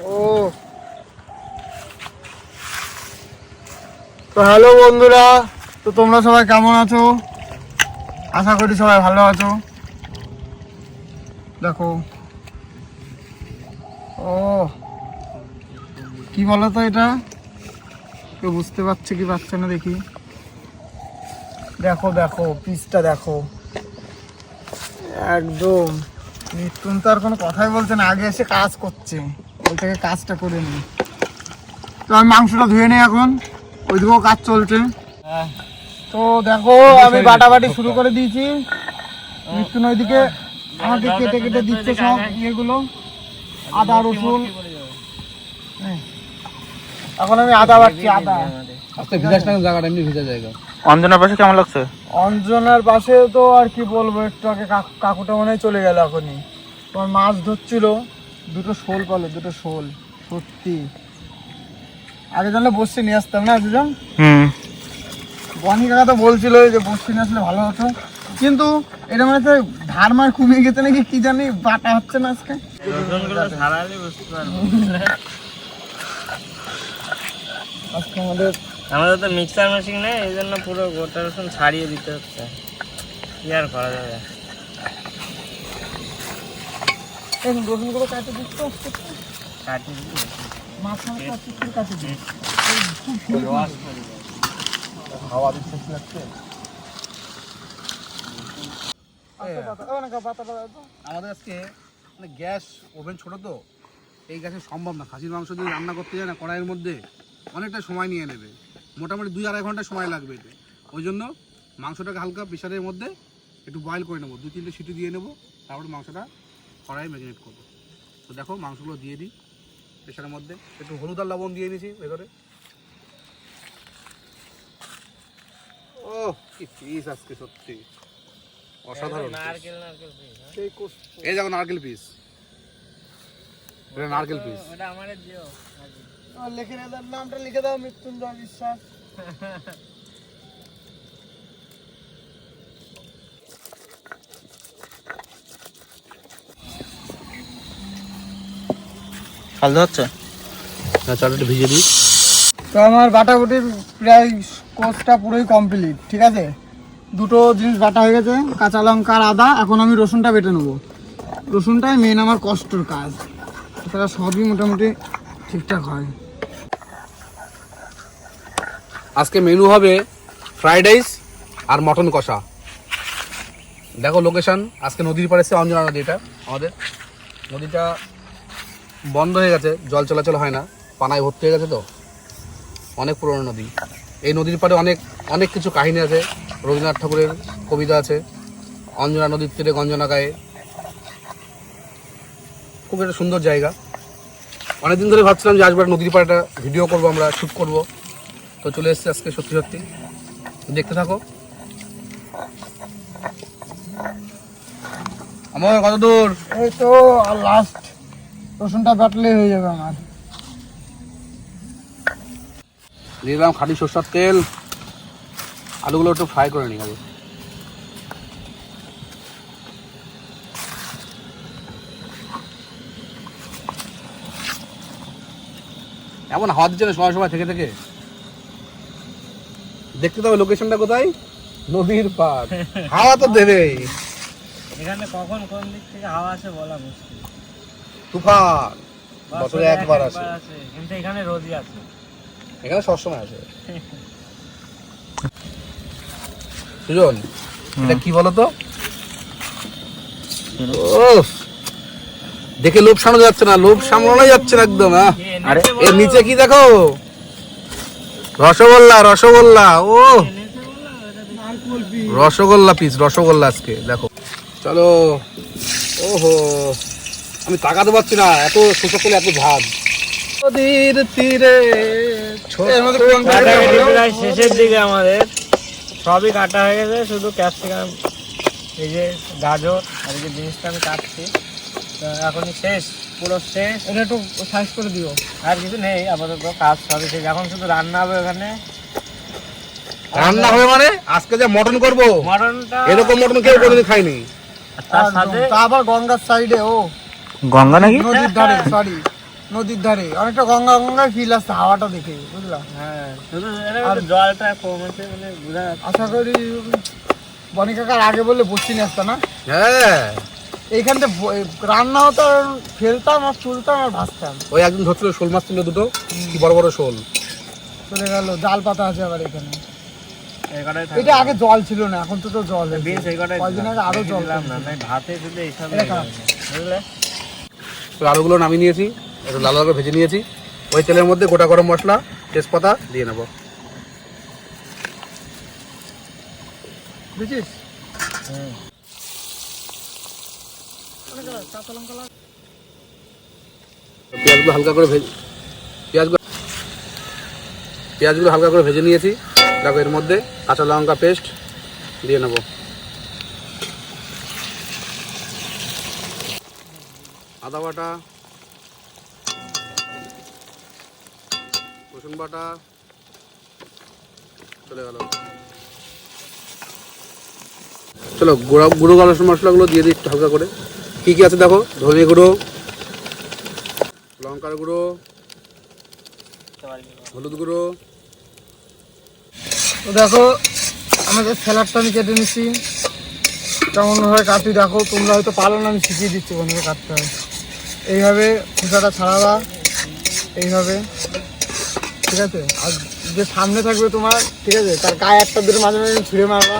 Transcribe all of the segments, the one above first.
ও তো হ্যালো বন্ধুরা, তো তোমরা সবাই কেমন আছো? আশা করি সবাই ভালো আছো। দেখো, ও কি বলো তো, এটা কেউ বুঝতে পারছে কি পারছে না দেখি। দেখো দেখো পিসটা দেখো, একদম মৃত্যুন তো আর কোনো কথাই বলছে না, আগে এসে কাজ করছে, ওই থেকে কাজটা করে নি। তো আমি মাংসটা ধুয়ে নিই এখন, ওইদিকেও কাজ চলছে। তো দেখো আমি বাটাবাটি শুরু করে দিয়েছি, মৃত্যুন ওইদিকে আমাকে কেটে কেটে দিচ্ছে সব ইয়েগুলো, আদা রসুন। এখন আমি আদা বাটছি, আদা। জায়গাটা এমনি ভিজা জায়গা। অঞ্জনার পাশে কেমন লাগছে? অঞ্জনার পাশে তো আর কি বলবো, একটু আগে কাকুটা মনে হয় চলে গেল এখনই। তোমার মাছ ধরছিল, দুটো শোল পালো, দুটো শোল। সত্যি আগে জানলে বসে নিয়ে আসতাম না দুজন। বনি কাকা তো বলছিল যে বসে নিয়ে আসলে ভালো হতো, কিন্তু এটা মানে তো ধার মার কমিয়ে গেছে নাকি কি জানি, বাটা হচ্ছে না আজকে। আজকে আমাদের তো মিক্সার মেশিন নেই, এই জন্য পুরো গোটা রসুন ছাড়িয়ে দিতে হচ্ছে, কি আর করা যাবে। রসুনগুলো কাটে দিচ্ছ, কাটি দিয়ে মাছ কাটে দিই। হাওয়া দিচ্ছে লাগছে। আমাদের আজকে মানে গ্যাস ওভেন ছোট তো, এই গ্যাসে সম্ভব না। খাসির মাংস যদি রান্না করতে যায় না কড়াইয়ের মধ্যে, অনেকটা সময় নিয়ে নেবে, মোটামুটি 2-2.5 ঘন্টা সময় লাগবে এতে। ওই জন্য মাংসটাকে হালকা প্রেশারের মধ্যে একটু বয়েল করে নেবো, 2-3টে সিটি দিয়ে নেবো, তারপরে মাংসটা কড়াইয়ে ম্যারিনেট করবো। তো দেখো মাংসগুলো দিয়ে দিই প্রেশারের মধ্যে, একটু হলুদ আর লবণ দিয়ে নিয়েছি ভেতরে। ও কি পিস আজকে, সত্যি অসাধারণ। নারকেল এই দেখো নারকেল পিস, এটা নারকেল পিস। ওটা আমারে দিও, লিখে দাও, নামটা লিখে দাও, মৃত্যুঞ্জয় বিশ্বাস। ফালতু হচ্ছে না, চালটা ভিজে দিই। তো আমার বাটাবুটির প্রায় কোর্সটা পুরোই কমপ্লিট, ঠিক আছে। দুটো জিনিস বাটা হয়ে গেছে, কাঁচা লঙ্কা আর আদা। এখন আমি রসুনটা বেটে নেবো, রসুনটাই মেন আমার কষ্টের কাজ, তারা সবই মোটামুটি ঠিকঠাক হয়। আজকে মেনু হবে ফ্রাইড রাইস আর মটন কষা। দেখো লোকেশন, আজকে নদীর পাড়ে এসে অঞ্জনা নদী, এটা আমাদের নদীটা বন্ধ হয়ে গেছে, জল চলাচল হয় না, পানায় ভর্তি হয়ে গেছে, তো অনেক পুরনো নদী। এই নদীর পাড়ে অনেক অনেক কিছু কাহিনী আছে, রবীন্দ্রনাথ ঠাকুরের কবিতা আছে। অঞ্জনা নদীর তীরে গঞ্জনা গায়ে, খুব একটা সুন্দর জায়গা। অনেকদিন ধরে ভাবছিলাম যে আসবার নদীর পাড়েটা ভিডিও করবো, আমরা শ্যুট করবো, তো চলে এসেছে আজকে। সত্যি সত্যি দেখতে থাকো। আমার কত দূর? এই তো আর লাস্ট রসুনটা বাটলে হয়ে যাবে আমার। দিয়ে দিলাম খাঁটি সরষের তেল, আলুগুলো একটু ফ্রাই করে নিই আগে। এমন হাওয়া দিচ্ছে না সময় সময় থেকে থেকে। দেখতে তো লোকেশনটা কোথায়, নদীর পাড়, হাওয়া তো দেবেই। এখানে কখন কোন দিক থেকে হাওয়া আসে বলা মুশকিল। তুফান বছরে একবার আসে, কিন্তু এখানে রোজই আছে, এখানে সবসময় আসে। সুজন, এটা কি বলতো? দেখে লোভ সামলানো যাচ্ছে না, লোভ সামলানো যাচ্ছে না একদম। আরে এর নিচে কি দেখো, রসগোল্লা, রসগোল্লা। ও রসগোল্লা পিস, রসগোল্লা আজকে দেখো। চলো, ওহো আমি তাকাতে পারছি না, এত সুযোগ পেলে এত ঝাঁজ। নদীর তীরে প্রায় শেষের দিকে আমাদের সবই কাটা হয়ে গেছে, শুধু ক্যাপসিকাম, এই যে গাজর আর এই যে জিনিসটা আমি কাটছি, তো এখনই শেষ, পুরো শেষ। এটা একটু সাইজ করে দিও, আর কিছু নেই আপাতত, কাজ সবই শেষ। এখন শুধু রান্না হবে ওখানে। রান্না হবে মানে আজকে যে মটন করবো, মটনটা এরকম মটন কেউ কোনোদিন খাইনি। তার সাথে তা আবার গঙ্গার সাইডে, ও গঙ্গা নাকি নদীর ধারে, সরি নদীর ধারে অনেকটা গঙ্গা গঙ্গার ফিল আসছে হাওয়াটা দেখে, বুঝলা? হ্যাঁ, শুধু আর জলটা কমেছে মানে বোঝা যাচ্ছে। আশা করি বনি কাকার আগে বললে বসি নিয়ে আসতো না, হ্যাঁ এইখানটা রান্না হতো, আর ফেলতাম আর তুলতাম আর ভাজতাম। ওই একদিন ধরছিল শোল মাছ ছিল দুটো, কি বড় বড় শোল। চলে গেল, জাল পাতা আছে আবার এখানে। এই কটাই থাকবে। এটা আগে জল ছিল না, এখন তো জল হয়েছে। বিনস এই কটাই কয়দিন আগে আরো জল দিলাম না, তাই ভাতে শুধু এইসব এটা খা। বুঝলে? তো আলুগুলো নামিয়ে নিয়েছি, একটু লাল লাল করে ভেজে নিয়েছি। ওই তেলের মধ্যে গোটা গরম মশলা, তেজপাতা দিয়ে নেবো। বুঝছিস? পেঁয়াজগুলো হালকা করে পেঁয়াজগুলো হালকা করে ভেজে নিয়েছি। দেখো এর মধ্যে কাঁচা লঙ্কা পেস্ট দিয়ে নেব, আদা বাটা, রসুন বাটা চলে গেল। চলো গুঁড়ো গরম মশলাগুলো দিয়ে দিই একটু হালকা করে। কি কি আছে দেখো, ধনে গুঁড়ো, লঙ্কার গুঁড়ো, হলুদ গুঁড়ো। তো দেখো আমাদের স্যালাডটা আমি কেটে নিচ্ছি, কেমনভাবে কাটি দেখো, তোমরা হয়তো পারো না, আমি শিখিয়ে দিচ্ছি বন্ধুরা কাটতে হয়। এইভাবে খোসাটা ছাড়াবা, এইভাবে, ঠিক আছে? আর যে সামনে থাকবে তোমার, ঠিক আছে, তার গায়ে একটা দুটো মাঝে মাঝে ছুঁড়ে মারবা।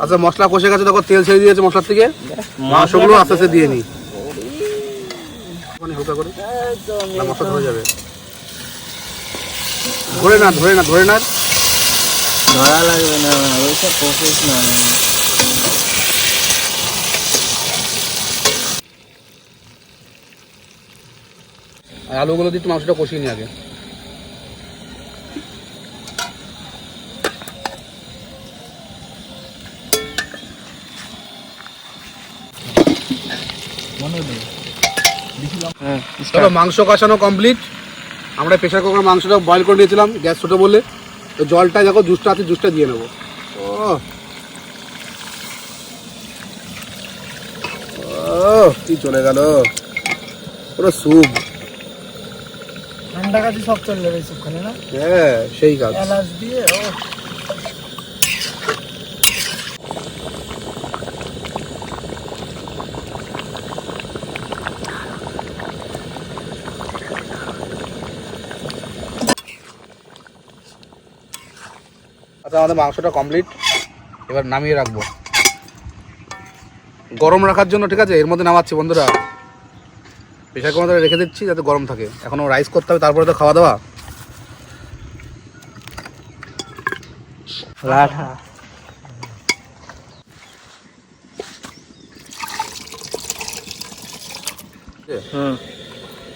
আচ্ছা মশলা কষে গেছে, দেখো তেল ছেড়ে দিয়েছে মশলার থেকে। মাংসগুলো আস্তে আস্তে দিয়ে নিই, হালকা করে, না মশলা ধরে যাবে। ধরে না ধরা লাগবে না, ওইসব প্রসেস না। আলুগুলো দিয়ে একটু মাংসটা কষিয়ে নিই আগে। চলো মাংস কষানো কমপ্লিট। আমরা প্রেশার কুকার মাংসটা বয়েল করে নিয়েছিলাম, গ্যাস ছোটো বলে। তো জলটা দেখো জুসটা আছে, জুসটা দিয়ে নেবো। ও কি চলে গেল, পুরো স্যুপ। ঠান্ডা কাছে সব চলে যাবে সুখানে না? হ্যাঁ সেই কাজ। এলাচ দিয়ে আচ্ছা আমাদের মাংসটা কমপ্লিট, এবার নামিয়ে রাখবো গরম রাখার জন্য, ঠিক আছে? এর মধ্যে নামাচ্ছি বন্ধুরা, প্রেশার কুকারে রেখে দিচ্ছি যাতে গরম থাকে। এখনও রাইস করতে হবে, তারপরে তো খাওয়া দাওয়া।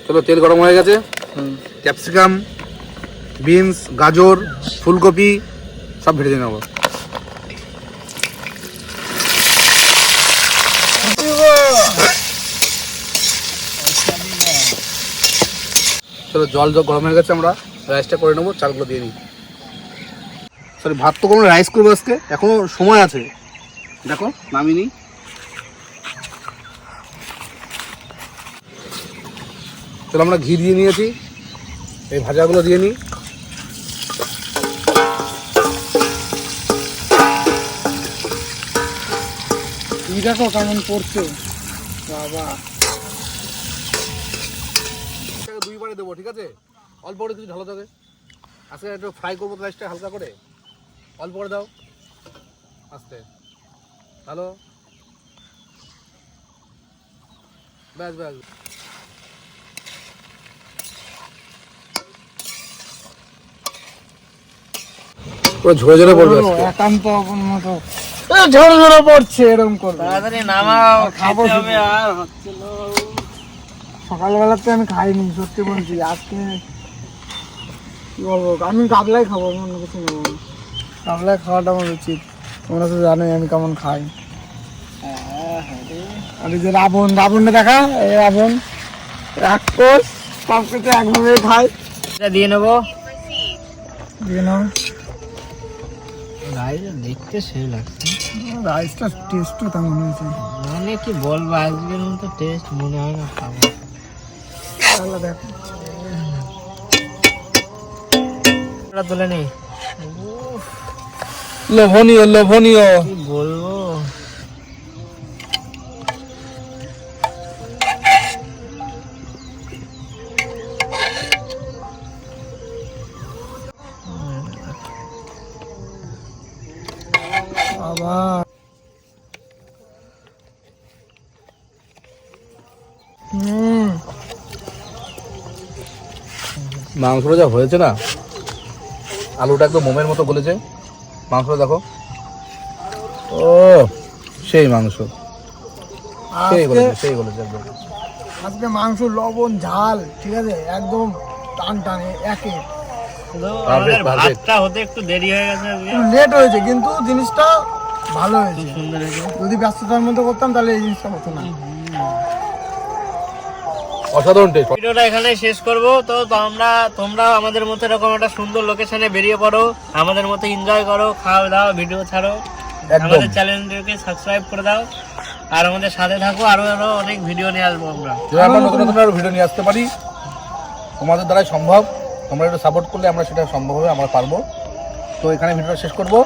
চলো তেল গরম হয়ে গেছে, ক্যাপসিকাম, বিনস, গাজর, ফুলকপি সব ভেজে নেবো। চলো জল গরম হয়ে গেছে, আমরা রাইসটা করে নেবো। চালগুলো দিয়ে নিই। সরি ভাত তো কোনো রাইস করবো আজকে, এখনো সময় আছে। দেখো নামিয়ে নিই। চলো আমরা ঘি দিয়ে নিয়েছি, এই ভাজাগুলো দিয়ে নিই। দেখো কেমন পড়ছে বাবা। দুইবারে দেবো, ঠিক আছে? অল্প করে কিছু ঢালো থাকে, আজকে একটু ফ্রাই করবো রাইসটা হালকা করে। অল্প করে দাও, আস্তে ভালো, ব্যাস ব্যাস। পুরো ঝরে ঝরে পড়বে আজকে। একান্ত মতো ঝরে ঝরে পড়ছে, এরকম করবে। তাড়াতাড়ি নামাও, খাবো খেতে হবে। আর হচ্ছে না, সকালবেলাতে আমি খাইনি, সত্যি বলছি। আজকে কি বলবো, আমি কাবলাই খাবো, আমি অন্য কিছু নেবো না। কাবলাই খাওয়াটা আমার উচিত, তোমরা তো জানোই আমি কেমন খাই। আর এই যে রাবণটা দেখা, এই রাবণ রাক্ষস সব কিছু একভাবে খাই। এটা দিয়ে নেবো। দিয়ে নাও। রাইস দেখতে সেই লাগছে, রাইসটা টেস্টও তেমন হয়েছে। মানে কি বলবো, আজকের মতো টেস্ট মনে হয় না খাবো। তাহলে দেখ ওটা তুলে নি, লোভনীয় লোভনীয়। কি বলবো। আবার মাংসটা যা হয়েছে না, আলুটা একদম মোমের মতো গলেছে। মাংসটা দেখো, ও সেই মাংস, সেই গলেছে, সেই গলেছে একদম। আজকে মাংস লবণ ঝাল ঠিক আছে, একদম টান টানে একে। শুধু আমাদের perfect. ভাতটা হতে একটু দেরি হয়ে গেছে আজকে। একটু লেট হয়েছে কিন্তু জিনিসটা ভালো খুব হয়েছে। সুন্দর হয়েছে। যদি ব্যস্ততার মধ্যে করতাম তাহলে এই জিনিসটা হতো না। অসাধারণ টেস্ট। ভিডিওটা এখানে শেষ করব। তো তোমরা আমাদের মতো এরকম একটা সুন্দর লোকেশনে বেরিয়ে পড়ো, আমাদের মতো এনজয় করো, খাও দাও, ভিডিও ছাড়ো, একদম। আমাদের চ্যানেলটিকে সাবস্ক্রাইব করে দাও, আর আমাদের সাথে থাকো। আরো অনেক ভিডিও নিয়ে আসবো আমরা। যেটা আমরা নতুন নতুন আরো ভিডিও নিয়ে আসতে পারি, তোমাদের দ্বারাই সম্ভব। তোমরা একটু সাপোর্ট করলে আমরা সেটা সম্ভব হবে, আমরা পারবো। তো এখানে ভিডিওটা শেষ করবো।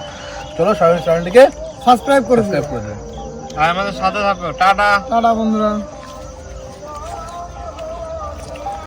চলো সবাই চ্যানেলটিকে সাবস্ক্রাইব করে দিও। সাবস্ক্রাইব করে দেবে। আর আমাদের সাথে থাকো। টাটা। টাটা বন্ধুরা।